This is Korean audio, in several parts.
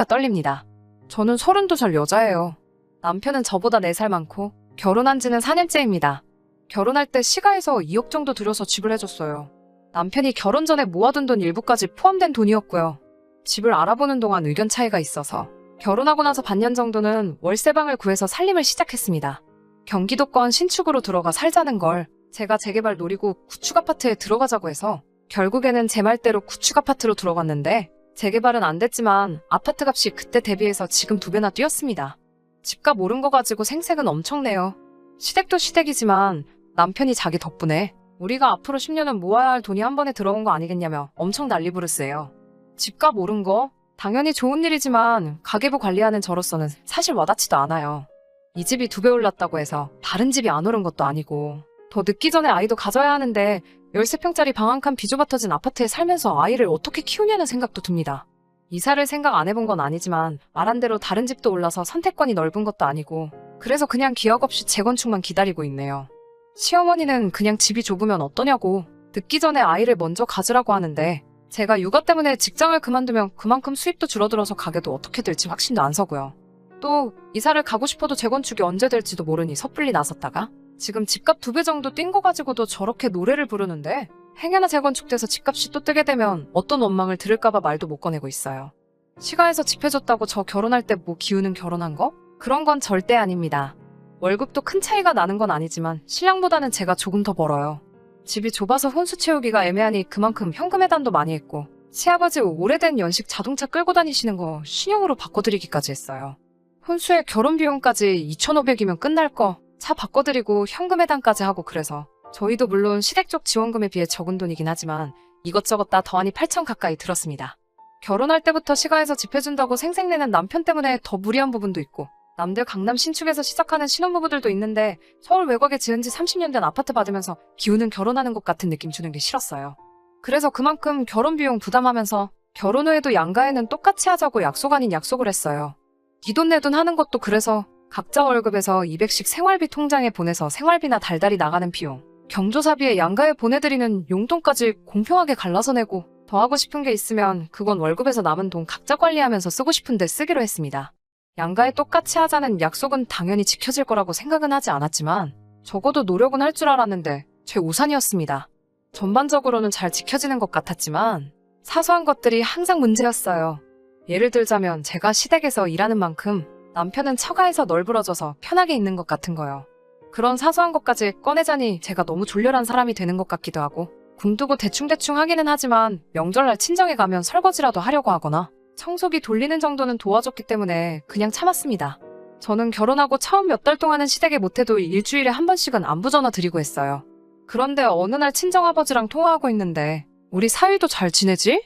팔꿈치가 떨립니다. 저는 32살 여자예요. 남편은 저보다 4살 많고 결혼한 지는 4년째입니다. 결혼할 때 시가에서 2억 정도 들여서 집을 해줬어요. 남편이 결혼 전에 모아둔 돈 일부까지 포함된 돈이었고요. 집을 알아보는 동안 의견 차이가 있어서 결혼하고 나서 반년 정도는 월세방을 구해서 살림을 시작했습니다. 경기도권 신축으로 들어가 살자는 걸 제가 재개발 노리고 구축 아파트에 들어가자고 해서 결국에는 제 말대로 구축 아파트로 들어갔는데 재개발은 안 됐지만 아파트 값이 그때 대비해서 지금 2배나 뛰었습니다. 집값 오른 거 가지고 생색은 엄청 내요. 시댁도 시댁이지만 남편이 자기 덕분에 우리가 앞으로 10년은 모아야 할 돈이 한 번에 들어온 거 아니겠냐며 엄청 난리부르스예요. 집값 오른 거 당연히 좋은 일이지만 가계부 관리하는 저로서는 사실 와닿지도 않아요. 이 집이 2배 올랐다고 해서 다른 집이 안 오른 것도 아니고 더 늦기 전에 아이도 가져야 하는데 13평짜리 방 한 칸 비좁아 터진 아파트에 살면서 아이를 어떻게 키우냐는 생각도 듭니다. 이사를 생각 안 해본 건 아니지만 말한 대로 다른 집도 올라서 선택권이 넓은 것도 아니고 그래서 그냥 기억 없이 재건축만 기다리고 있네요. 시어머니는 그냥 집이 좁으면 어떠냐고 듣기 전에 아이를 먼저 가지라고 하는데 제가 육아 때문에 직장을 그만두면 그만큼 수입도 줄어들어서 가게도 어떻게 될지 확신도 안 서고요. 또 이사를 가고 싶어도 재건축이 언제 될지도 모르니 섣불리 나섰다가 지금 집값 2배 정도 뛴 거 가지고도 저렇게 노래를 부르는데 행여나 재건축돼서 집값이 또 뜨게 되면 어떤 원망을 들을까봐 말도 못 꺼내고 있어요. 시가에서 집 해줬다고 저 결혼할 때 뭐 기우는 결혼한 거? 그런 건 절대 아닙니다. 월급도 큰 차이가 나는 건 아니지만 신랑보다는 제가 조금 더 벌어요. 집이 좁아서 혼수 채우기가 애매하니 그만큼 현금 해단도 많이 했고 시아버지 오래된 연식 자동차 끌고 다니시는 거 신형으로 바꿔드리기까지 했어요. 혼수에 결혼 비용까지 2,500이면 끝날 거 차 바꿔드리고 현금 해단까지 하고 그래서 저희도 물론 시댁 쪽 지원금에 비해 적은 돈이긴 하지만 이것저것 다 더하니 8천 가까이 들었습니다. 결혼할 때부터 시가에서 집 해준다고 생색내는 남편 때문에 더 무리한 부분도 있고 남들 강남 신축에서 시작하는 신혼부부들도 있는데 서울 외곽에 지은 지 30년 된 아파트 받으면서 기우는 결혼하는 것 같은 느낌 주는 게 싫었어요. 그래서 그만큼 결혼 비용 부담하면서 결혼 후에도 양가에는 똑같이 하자고 약속 아닌 약속을 했어요. 네 돈 내 돈 하는 것도 그래서 각자 월급에서 200씩 생활비 통장에 보내서 생활비나 달달이 나가는 비용, 경조사비에 양가에 보내드리는 용돈까지 공평하게 갈라서 내고 더 하고 싶은 게 있으면 그건 월급에서 남은 돈 각자 관리하면서 쓰고 싶은데 쓰기로 했습니다. 양가에 똑같이 하자는 약속은 당연히 지켜질 거라고 생각은 하지 않았지만 적어도 노력은 할 줄 알았는데 제 우산이었습니다. 전반적으로는 잘 지켜지는 것 같았지만 사소한 것들이 항상 문제였어요. 예를 들자면 제가 시댁에서 일하는 만큼 남편은 처가에서 널브러져서 편하게 있는 것 같은 거요. 그런 사소한 것까지 꺼내자니 제가 너무 졸렬한 사람이 되는 것 같기도 하고 굶두고 대충대충 하기는 하지만 명절날 친정에 가면 설거지라도 하려고 하거나 청소기 돌리는 정도는 도와줬기 때문에 그냥 참았습니다. 저는 결혼하고 처음 몇 달 동안은 시댁에 못해도 일주일에 한 번씩은 안부 전화 드리고 했어요. 그런데 어느 날 친정아버지랑 통화하고 있는데 우리 사위도 잘 지내지?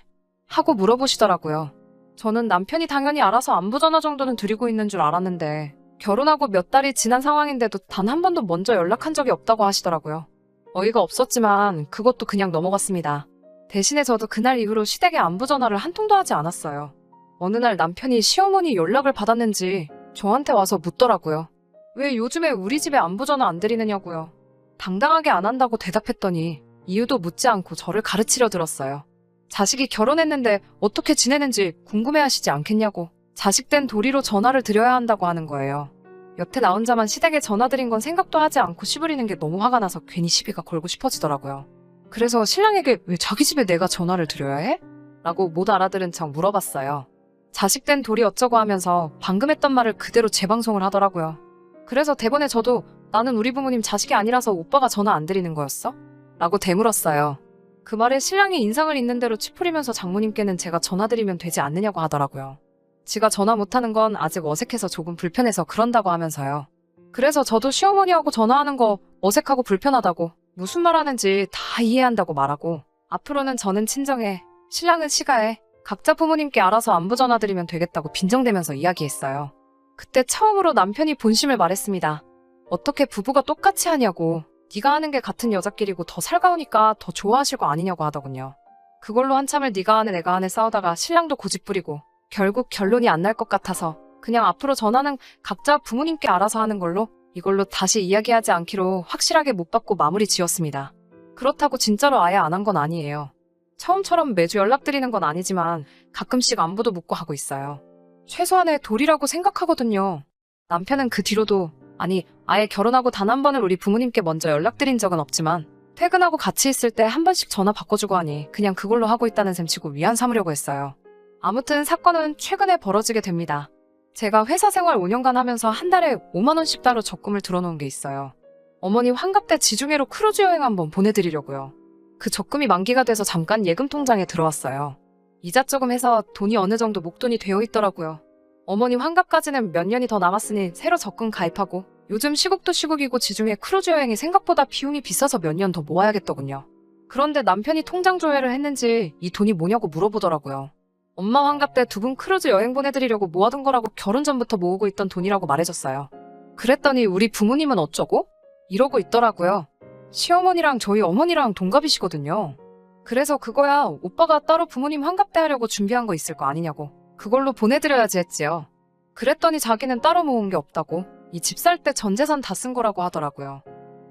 하고 물어보시더라고요. 저는 남편이 당연히 알아서 안부 전화 정도는 드리고 있는 줄 알았는데 결혼하고 몇 달이 지난 상황인데도 단 한 번도 먼저 연락한 적이 없다고 하시더라고요. 어이가 없었지만 그것도 그냥 넘어갔습니다. 대신에 저도 그날 이후로 시댁에 안부 전화를 한 통도 하지 않았어요. 어느 날 남편이 시어머니 연락을 받았는지 저한테 와서 묻더라고요. 왜 요즘에 우리 집에 안부 전화 안 드리느냐고요. 당당하게 안 한다고 대답했더니 이유도 묻지 않고 저를 가르치려 들었어요. 자식이 결혼했는데 어떻게 지내는지 궁금해하시지 않겠냐고 자식 된 도리로 전화를 드려야 한다고 하는 거예요. 여태 나 혼자만 시댁에 전화 드린 건 생각도 하지 않고 씨부리는 게 너무 화가 나서 괜히 시비가 걸고 싶어지더라고요. 그래서 신랑에게 왜 자기 집에 내가 전화를 드려야 해? 라고 못 알아들은 척 물어봤어요. 자식 된 도리 어쩌고 하면서 방금 했던 말을 그대로 재방송을 하더라고요. 그래서 대본에 저도 나는 우리 부모님 자식이 아니라서 오빠가 전화 안 드리는 거였어? 라고 되물었어요. 그 말에 신랑이 인상을 있는 대로 치푸리면서 장모님께는 제가 전화드리면 되지 않느냐고 하더라고요. 지가 전화 못하는 건 아직 어색해서 조금 불편해서 그런다고 하면서요. 그래서 저도 시어머니하고 전화하는 거 어색하고 불편하다고 무슨 말 하는지 다 이해한다고 말하고 앞으로는 저는 친정에 신랑은 시가에 각자 부모님께 알아서 안부 전화드리면 되겠다고 빈정대면서 이야기했어요. 그때 처음으로 남편이 본심을 말했습니다. 어떻게 부부가 똑같이 하냐고. 네가 하는 게 같은 여자끼리고 더 살가우니까 더 좋아하실 거 아니냐고 하더군요. 그걸로 한참을 네가 하네 내가 하네 싸우다가 신랑도 고집부리고 결국 결론이 안 날 것 같아서 그냥 앞으로 전화는 각자 부모님께 알아서 하는 걸로 이걸로 다시 이야기하지 않기로 확실하게 못 받고 마무리 지었습니다. 그렇다고 진짜로 아예 안 한 건 아니에요. 처음처럼 매주 연락드리는 건 아니지만 가끔씩 안부도 묻고 하고 있어요. 최소한의 도리라고 생각하거든요. 남편은 그 뒤로도, 아니, 아예 결혼하고 단 한 번을 우리 부모님께 먼저 연락드린 적은 없지만 퇴근하고 같이 있을 때 한 번씩 전화 바꿔주고 하니 그냥 그걸로 하고 있다는 셈 치고 위안 삼으려고 했어요. 아무튼 사건은 최근에 벌어지게 됩니다. 제가 회사 생활 5년간 하면서 한 달에 5만 원씩 따로 적금을 들어놓은 게 있어요. 어머니 환갑 때 지중해로 크루즈 여행 한번 보내드리려고요. 그 적금이 만기가 돼서 잠깐 예금 통장에 들어왔어요. 이자 조금 해서 돈이 어느 정도 목돈이 되어 있더라고요. 어머니 환갑까지는 몇 년이 더 남았으니 새로 적금 가입하고, 요즘 시국도 시국이고 지중해 크루즈 여행이 생각보다 비용이 비싸서 몇 년 더 모아야겠더군요. 그런데 남편이 통장 조회를 했는지 이 돈이 뭐냐고 물어보더라고요. 엄마 환갑 때 두 분 크루즈 여행 보내드리려고 모아둔 거라고, 결혼 전부터 모으고 있던 돈이라고 말해줬어요. 그랬더니 우리 부모님은 어쩌고? 이러고 있더라고요. 시어머니랑 저희 어머니랑 동갑이시거든요. 그래서 그거야 오빠가 따로 부모님 환갑 때 하려고 준비한 거 있을 거 아니냐고. 그걸로 보내드려야지 했지요. 그랬더니 자기는 따로 모은 게 없다고, 이 집 살 때 전 재산 다 쓴 거라고 하더라고요.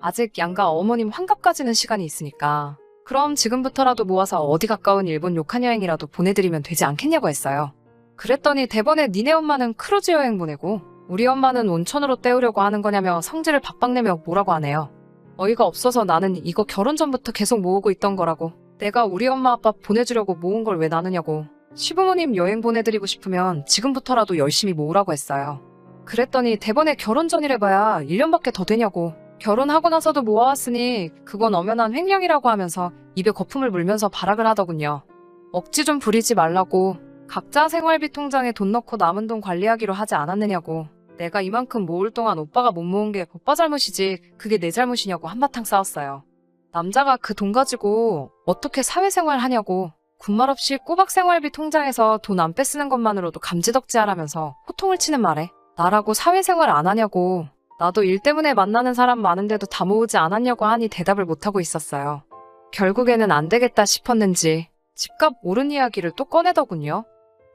아직 양가 어머님 환갑까지는 시간이 있으니까 그럼 지금부터라도 모아서 어디 가까운 일본 료칸 여행이라도 보내드리면 되지 않겠냐고 했어요. 그랬더니 대번에 니네 엄마는 크루즈 여행 보내고 우리 엄마는 온천으로 때우려고 하는 거냐며 성질을 박박 내며 뭐라고 하네요. 어이가 없어서 나는 이거 결혼 전부터 계속 모으고 있던 거라고, 내가 우리 엄마 아빠 보내주려고 모은 걸 왜 나누냐고, 시부모님 여행 보내드리고 싶으면 지금부터라도 열심히 모으라고 했어요. 그랬더니 대번에 결혼 전이래봐야 1년밖에 더 되냐고, 결혼하고 나서도 모아왔으니 그건 엄연한 횡령이라고 하면서 입에 거품을 물면서 발악을 하더군요. 억지 좀 부리지 말라고, 각자 생활비 통장에 돈 넣고 남은 돈 관리하기로 하지 않았느냐고, 내가 이만큼 모을 동안 오빠가 못 모은 게 오빠 잘못이지 그게 내 잘못이냐고 한바탕 싸웠어요. 남자가 그 돈 가지고 어떻게 사회생활 하냐고, 군말 없이 꼬박 생활비 통장에서 돈 안 빼쓰는 것만으로도 감지덕지하라면서 호통을 치는 말에 나라고 사회생활 안 하냐고, 나도 일 때문에 만나는 사람 많은데도 다 모으지 않았냐고 하니 대답을 못하고 있었어요. 결국에는 안 되겠다 싶었는지 집값 오른 이야기를 또 꺼내더군요.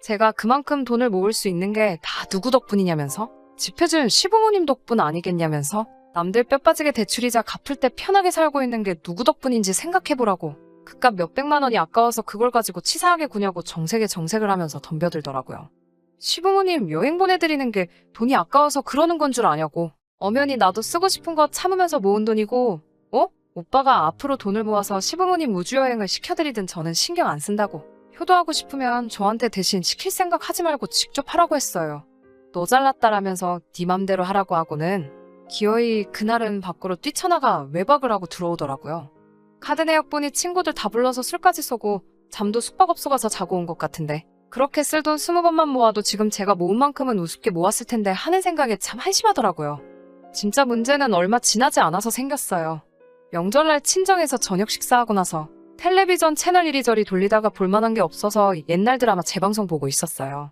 제가 그만큼 돈을 모을 수 있는 게 다 누구 덕분이냐면서, 집 해준 시부모님 덕분 아니겠냐면서, 남들 뼈 빠지게 대출이자 갚을 때 편하게 살고 있는 게 누구 덕분인지 생각해보라고, 그깟 몇백만 원이 아까워서 그걸 가지고 치사하게 구냐고 정색을 하면서 덤벼들더라고요. 시부모님 여행 보내드리는 게 돈이 아까워서 그러는 건 줄 아냐고, 엄연히 나도 쓰고 싶은 거 참으면서 모은 돈이고, 오빠가 앞으로 돈을 모아서 시부모님 우주여행을 시켜드리든 저는 신경 안 쓴다고, 효도하고 싶으면 저한테 대신 시킬 생각 하지 말고 직접 하라고 했어요. 너 잘났다라면서 네 맘대로 하라고 하고는 기어이 그날은 밖으로 뛰쳐나가 외박을 하고 들어오더라고요. 카드 내역 보니 친구들 다 불러서 술까지 쏘고 잠도 숙박업소 가서 자고 온 것 같은데, 그렇게 쓸 돈 20번만 모아도 지금 제가 모은 만큼은 우습게 모았을 텐데 하는 생각에 참 한심하더라고요. 진짜 문제는 얼마 지나지 않아서 생겼어요. 명절날 친정에서 저녁 식사하고 나서 텔레비전 채널 이리저리 돌리다가 볼만한 게 없어서 옛날 드라마 재방송 보고 있었어요.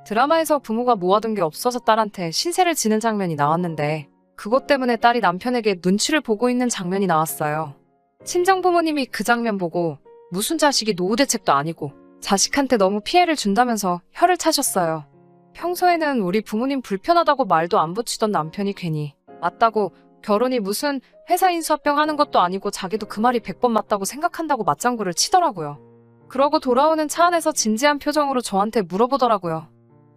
드라마에서 부모가 모아둔 게 없어서 딸한테 신세를 지는 장면이 나왔는데, 그것 때문에 딸이 남편에게 눈치를 보고 있는 장면이 나왔어요. 친정 부모님이 그 장면 보고 무슨 자식이 노후 대책도 아니고 자식한테 너무 피해를 준다면서 혀를 차셨어요. 평소에는 우리 부모님 불편하다고 말도 안 붙이던 남편이 괜히 맞다고, 결혼이 무슨 회사 인수합병 하는 것도 아니고 자기도 그 말이 100번 맞다고 생각한다고 맞장구를 치더라고요. 그러고 돌아오는 차 안에서 진지한 표정으로 저한테 물어보더라고요.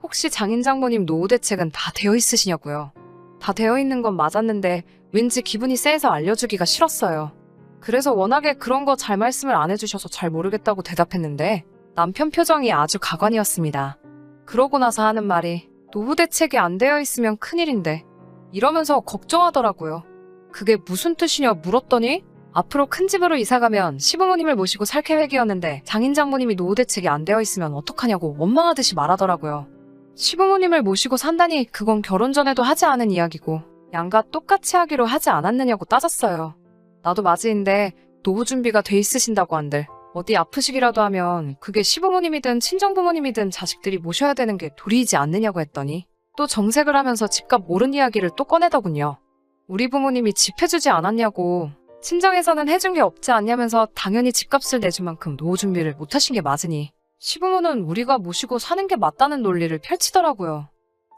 혹시 장인 장모님 노후 대책은 다 되어 있으시냐고요. 다 되어 있는 건 맞았는데 왠지 기분이 쎄해서 알려주기가 싫었어요. 그래서 워낙에 그런 거 잘 말씀을 안 해주셔서 잘 모르겠다고 대답했는데 남편 표정이 아주 가관이었습니다. 그러고 나서 하는 말이 노후 대책이 안 되어 있으면 큰일인데 이러면서 걱정하더라고요. 그게 무슨 뜻이냐 물었더니 앞으로 큰 집으로 이사가면 시부모님을 모시고 살 계획이었는데 장인 장모님이 노후 대책이 안 되어 있으면 어떡하냐고 원망하듯이 말하더라고요. 시부모님을 모시고 산다니 그건 결혼 전에도 하지 않은 이야기고 양가 똑같이 하기로 하지 않았느냐고 따졌어요. 나도 맞이인데 노후 준비가 돼 있으신다고 한들 어디 아프시기라도 하면 그게 시부모님이든 친정부모님이든 자식들이 모셔야 되는 게 도리이지 않느냐고 했더니 또 정색을 하면서 집값 오른 이야기를 또 꺼내더군요. 우리 부모님이 집 해주지 않았냐고, 친정에서는 해준 게 없지 않냐면서 당연히 집값을 내준 만큼 노후 준비를 못하신 게 맞으니 시부모는 우리가 모시고 사는 게 맞다는 논리를 펼치더라고요.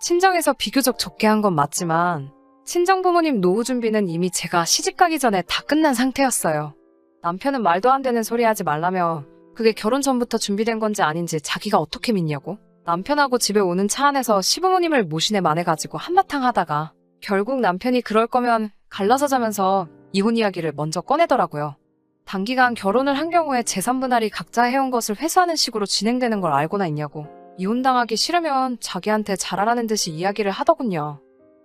친정에서 비교적 적게 한 건 맞지만 친정부모님 노후 준비는 이미 제가 시집가기 전에 다 끝난 상태였어요. 남편은 말도 안 되는 소리 하지 말라며 그게 결혼 전부터 준비된 건지 아닌지 자기가 어떻게 믿냐고? 남편하고 집에 오는 차 안에서 시부모님을 모시네 마네가지고 한바탕 하다가 결국 남편이 그럴 거면 갈라서 자면서 이혼 이야기를 먼저 꺼내더라고요. 단기간 결혼을 한 경우에 재산 분할이 각자 해온 것을 회수하는 식으로 진행되는 걸 알고나 있냐고. 이혼당하기 싫으면 자기한테 잘하라는 듯이 이야기를 하더군요.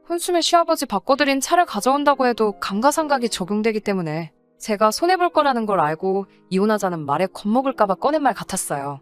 혼수매 시아버지 바꿔드린 차를 가져온다고 해도 감가상각이 적용되기 때문에 제가 손해볼 거라는 걸 알고 이혼하자는 말에 겁먹을까봐 꺼낸 말 같았어요.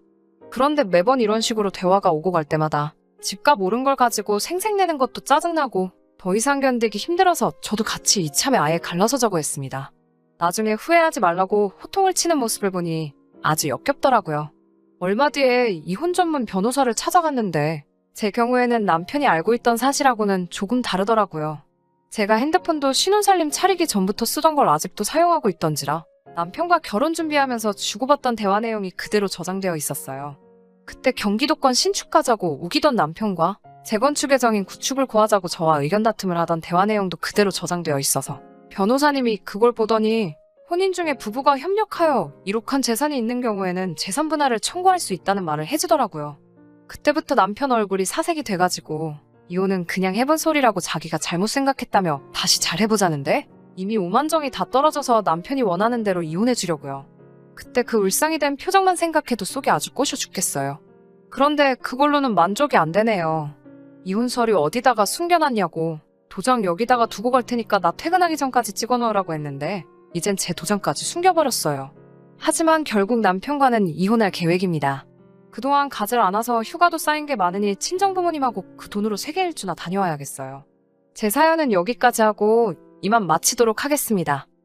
그런데 매번 이런 식으로 대화가 오고 갈 때마다 집값 오른 걸 가지고 생색내는 것도 짜증나고 더 이상 견디기 힘들어서 저도 같이 이참에 아예 갈라서자고 했습니다. 나중에 후회하지 말라고 호통을 치는 모습을 보니 아주 역겹더라고요. 얼마 뒤에 이혼 전문 변호사를 찾아갔는데 제 경우에는 남편이 알고 있던 사실하고는 조금 다르더라고요. 제가 핸드폰도 신혼살림 차리기 전부터 쓰던 걸 아직도 사용하고 있던지라 남편과 결혼 준비하면서 주고받던 대화 내용이 그대로 저장되어 있었어요. 그때 경기도권 신축하자고 우기던 남편과 재건축 예정인 구축을 구하자고 저와 의견 다툼을 하던 대화 내용도 그대로 저장되어 있어서 변호사님이 그걸 보더니 혼인 중에 부부가 협력하여 이룩한 재산이 있는 경우에는 재산 분할을 청구할 수 있다는 말을 해주더라고요. 그때부터 남편 얼굴이 사색이 돼가지고 이혼은 그냥 해본 소리라고 자기가 잘못 생각했다며 다시 잘 해보자는데 이미 오만정이 다 떨어져서 남편이 원하는 대로 이혼해주려고요. 그때 그 울상이 된 표정만 생각해도 속이 아주 꼬셔 죽겠어요. 그런데 그걸로는 만족이 안 되네요. 이혼 서류 어디다가 숨겨놨냐고. 도장 여기다가 두고 갈 테니까 나 퇴근하기 전까지 찍어놓으라고 했는데 이젠 제 도장까지 숨겨버렸어요. 하지만 결국 남편과는 이혼할 계획입니다. 그동안 가지를 않아서 휴가도 쌓인 게 많으니 친정부모님하고 그 돈으로 세계 일주나 다녀와야겠어요. 제 사연은 여기까지 하고 이만 마치도록 하겠습니다.